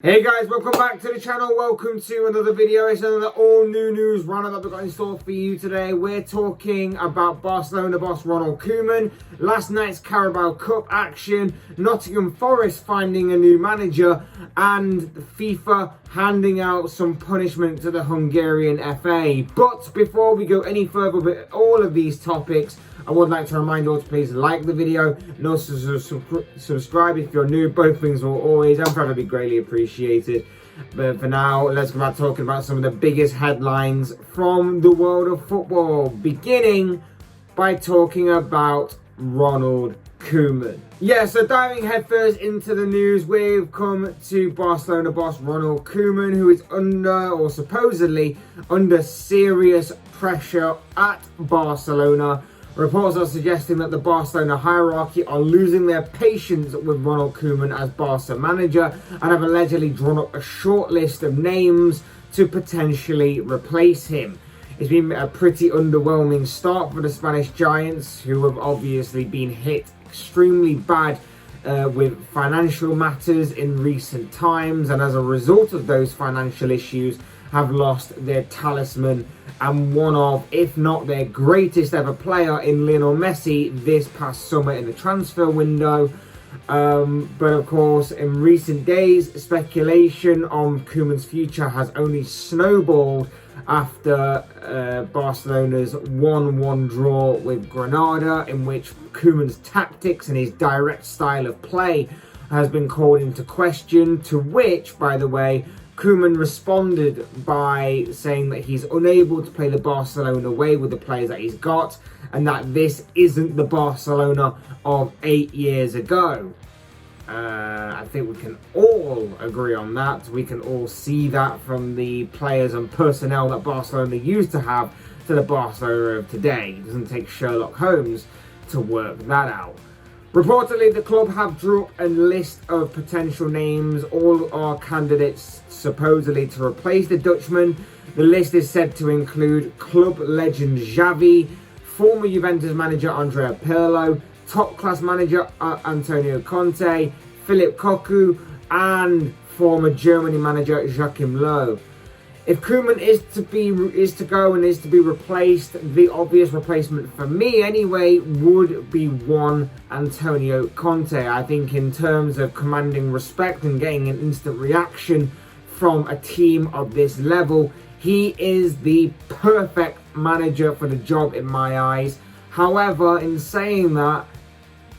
Hey guys, welcome back to the channel. Welcome to another video. It's another all new news roundup that we've got in store for you today. We're talking about Barcelona boss Ronald Koeman, last night's Carabao Cup action, Nottingham Forest finding a new manager, and FIFA handing out some punishment to the Hungarian FA. But before we go any further with all of these topics, I would like to remind you all to please like the video and also subscribe if you're new. Both things will always and forever be greatly appreciated. But for now, let's go back talking about some of the biggest headlines from the world of football, beginning by talking about Ronald Koeman. Yeah, so diving headfirst into the news, we've come to Barcelona boss Ronald Koeman, who is under, or supposedly under, serious pressure at Barcelona. Reports are suggesting that the Barcelona hierarchy are losing their patience with Ronald Koeman as Barca manager and have allegedly drawn up a short list of names to potentially replace him. It's been a pretty underwhelming start for the Spanish Giants, who have obviously been hit extremely bad with financial matters in recent times, and as a result of those financial issues have lost their talisman and one of, if not their greatest ever player in Lionel Messi this past summer in the transfer window. But of course, in recent days, speculation on Koeman's future has only snowballed after Barcelona's 1-1 draw with Granada, in which Koeman's tactics and his direct style of play has been called into question, to which, by the way, Koeman responded by saying that he's unable to play the Barcelona way with the players that he's got, and that this isn't the Barcelona of 8 years ago. I think we can all agree on that. We can all see that from the players and personnel that Barcelona used to have to the Barcelona of today. It doesn't take Sherlock Holmes to work that out. Reportedly, the club have drawn up a list of potential names. All are candidates supposedly to replace the Dutchman. The list is said to include club legend Xavi, former Juventus manager Andrea Pirlo, top-class manager Antonio Conte, Philip Cocu, and former Germany manager Joachim Löw. If Koeman is to go and is to be replaced, the obvious replacement for me anyway would be one Antonio Conte. I think in terms of commanding respect and getting an instant reaction from a team of this level, he is the perfect manager for the job in my eyes. However, in saying that,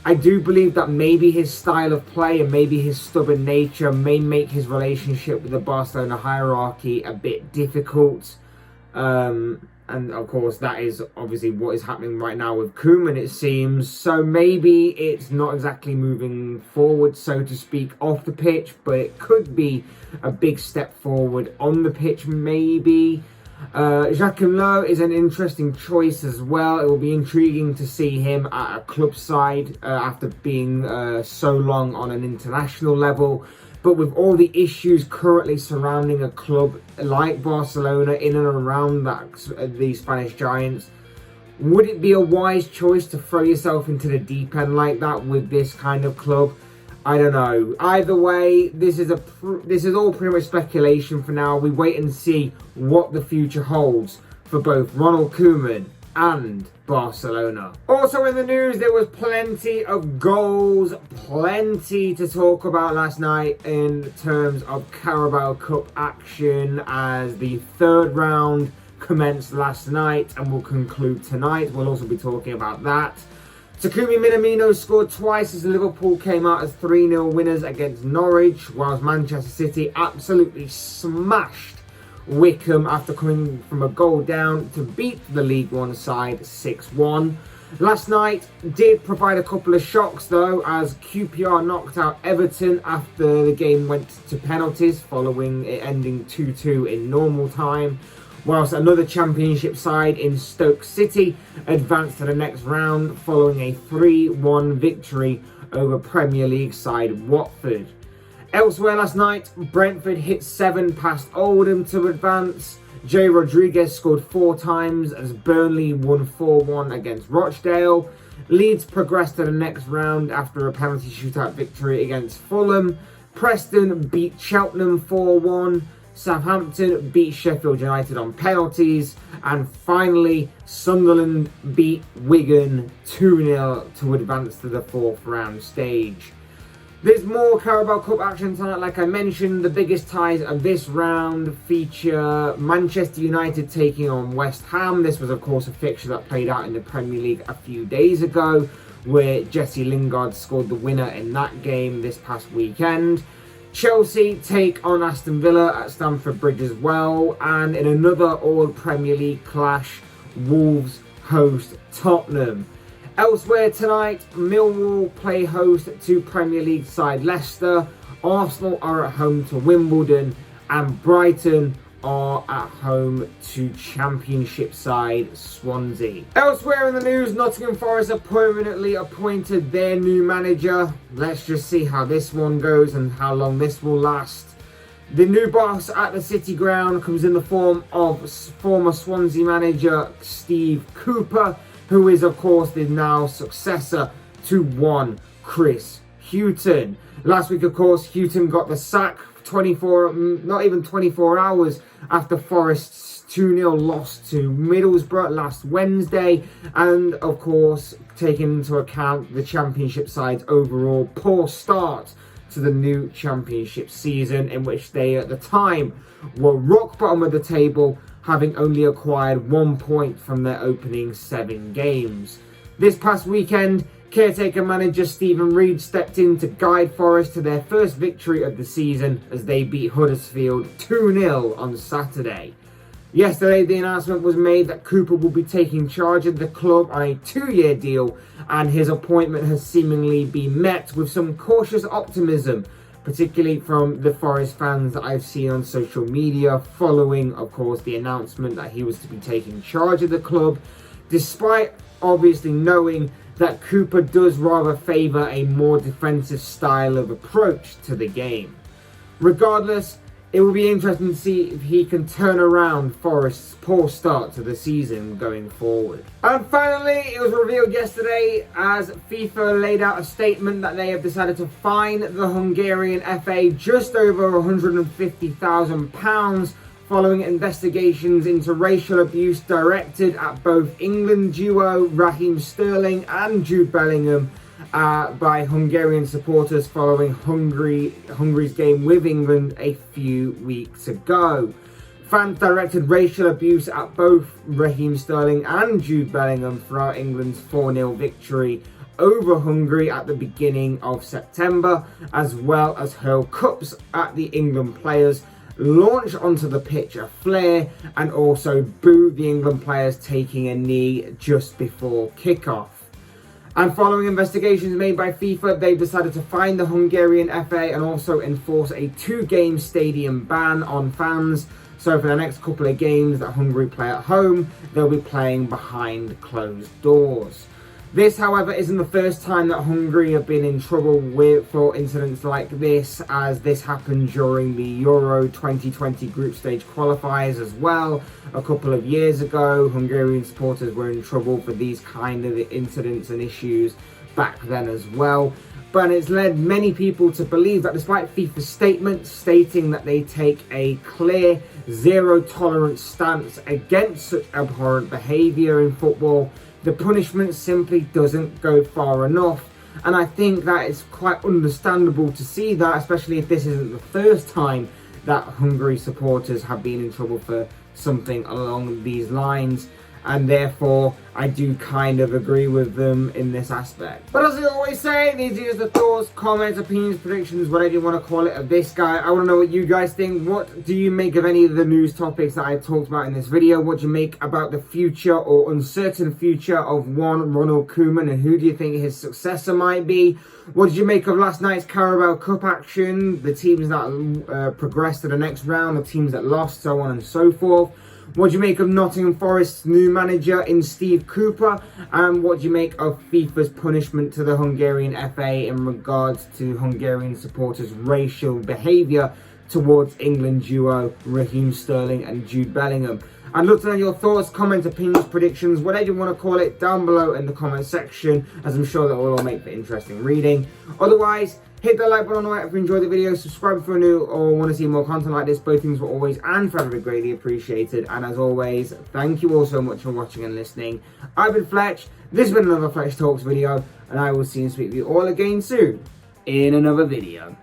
I do believe that maybe his style of play and maybe his stubborn nature may make his relationship with the Barcelona hierarchy a bit difficult. And of course, that is obviously what is happening right now with Koeman, it seems. So maybe it's not exactly moving forward, so to speak, off the pitch, but it could be a big step forward on the pitch, maybe. Joachim Löw is an interesting choice as well. It will be intriguing to see him at a club side after being so long on an international level. But with all the issues currently surrounding a club like Barcelona in and around the Spanish Giants, would it be a wise choice to throw yourself into the deep end like that with this kind of club? I don't know. Either way, this is all pretty much speculation for now. We wait and see what the future holds for both Ronald Koeman and Barcelona. Also in the news, there was plenty of goals, plenty to talk about last night in terms of Carabao Cup action, as the third round commenced last night and will conclude tonight. We'll also be talking about that. Takumi Minamino scored twice as Liverpool came out as 3-0 winners against Norwich, whilst Manchester City absolutely smashed Wickham after coming from a goal down to beat the League One side 6-1. Last night did provide a couple of shocks though, as QPR knocked out Everton after the game went to penalties following it ending 2-2 in normal time, whilst another Championship side in Stoke City advanced to the next round following a 3-1 victory over Premier League side Watford. Elsewhere last night, Brentford hit 7 past Oldham to advance. Jay Rodriguez scored 4 times as Burnley won 4-1 against Rochdale. Leeds progressed to the next round after a penalty shootout victory against Fulham. Preston beat Cheltenham 4-1. Southampton beat Sheffield United on penalties. And finally, Sunderland beat Wigan 2-0 to advance to the fourth round stage. There's more Carabao Cup action tonight. Like I mentioned, the biggest ties of this round feature Manchester United taking on West Ham. This was, of course, a fixture that played out in the Premier League a few days ago, where Jesse Lingard scored the winner in that game this past weekend. Chelsea take on Aston Villa at Stamford Bridge as well. And in another all-Premier League clash, Wolves host Tottenham. Elsewhere tonight, Millwall play host to Premier League side Leicester. Arsenal are at home to Wimbledon. And Brighton are at home to Championship side Swansea. Elsewhere in the news, Nottingham Forest have permanently appointed their new manager. Let's just see how this one goes and how long this will last. The new boss at the City Ground comes in the form of former Swansea manager Steve Cooper, who is, of course, the now successor to one Chris Hughton. Last week, of course, Hughton got the sack not even 24 hours after Forest's 2-0 loss to Middlesbrough last Wednesday, and of course taking into account the Championship side's overall poor start to the new Championship season, in which they at the time were rock bottom of the table, having only acquired 1 point from their opening 7 games. This past weekend, caretaker manager Stephen Reid stepped in to guide Forest to their first victory of the season as they beat Huddersfield 2-0 on Saturday. Yesterday, the announcement was made that Cooper will be taking charge of the club on a 2-year deal, and his appointment has seemingly been met with some cautious optimism, particularly from the Forest fans that I've seen on social media following, of course, the announcement that he was to be taking charge of the club, despite obviously knowing that Cooper does rather favour a more defensive style of approach to the game. Regardless, it will be interesting to see if he can turn around Forest's poor start to the season going forward. And finally, it was revealed yesterday as FIFA laid out a statement that they have decided to fine the Hungarian FA just over £150,000 following investigations into racial abuse directed at both England duo Raheem Sterling and Jude Bellingham by Hungarian supporters following Hungary's game with England a few weeks ago. Fans directed racial abuse at both Raheem Sterling and Jude Bellingham throughout England's 4-0 victory over Hungary at the beginning of September, as well as hurl cups at the England players, launch onto the pitch a flare, and also boo the England players taking a knee just before kickoff. And following investigations made by FIFA, they've decided to fine the Hungarian FA and also enforce a 2-game stadium ban on fans. So for the next couple of games that Hungary play at home, they'll be playing behind closed doors. This, however, isn't the first time that Hungary have been in trouble for incidents like this, as this happened during the Euro 2020 group stage qualifiers as well. A couple of years ago, Hungarian supporters were in trouble for these kind of incidents and issues back then as well. But it's led many people to believe that despite FIFA's statements stating that they take a clear zero-tolerance stance against such abhorrent behaviour in football, the punishment simply doesn't go far enough. And I think that it's quite understandable to see that, especially if this isn't the first time that Hungary supporters have been in trouble for something along these lines. And therefore, I do kind of agree with them in this aspect. But as I always say, these are just the thoughts, comments, opinions, predictions, whatever you want to call it, of this guy. I want to know what you guys think. What do you make of any of the news topics that I talked about in this video? What do you make about the future or uncertain future of one Ronald Koeman, and who do you think his successor might be? What did you make of last night's Carabao Cup action? The teams that progressed to the next round, the teams that lost, so on and so forth. What do you make of Nottingham Forest's new manager in Steve Cooper? And what do you make of FIFA's punishment to the Hungarian FA in regards to Hungarian supporters' racial behaviour towards England duo Raheem Sterling and Jude Bellingham? I'd love to know your thoughts, comments, opinions, predictions, whatever you want to call it, down below in the comment section, as I'm sure that will all make for interesting reading. Otherwise, Hit the like button on the way if you enjoyed the video, subscribe if you're new or want to see more content like this. Both things were always and forever greatly appreciated. And as always, thank you all so much for watching and listening. I've been Fletch, this has been another Fletch Talks video, and I will see and speak with you all again soon in another video.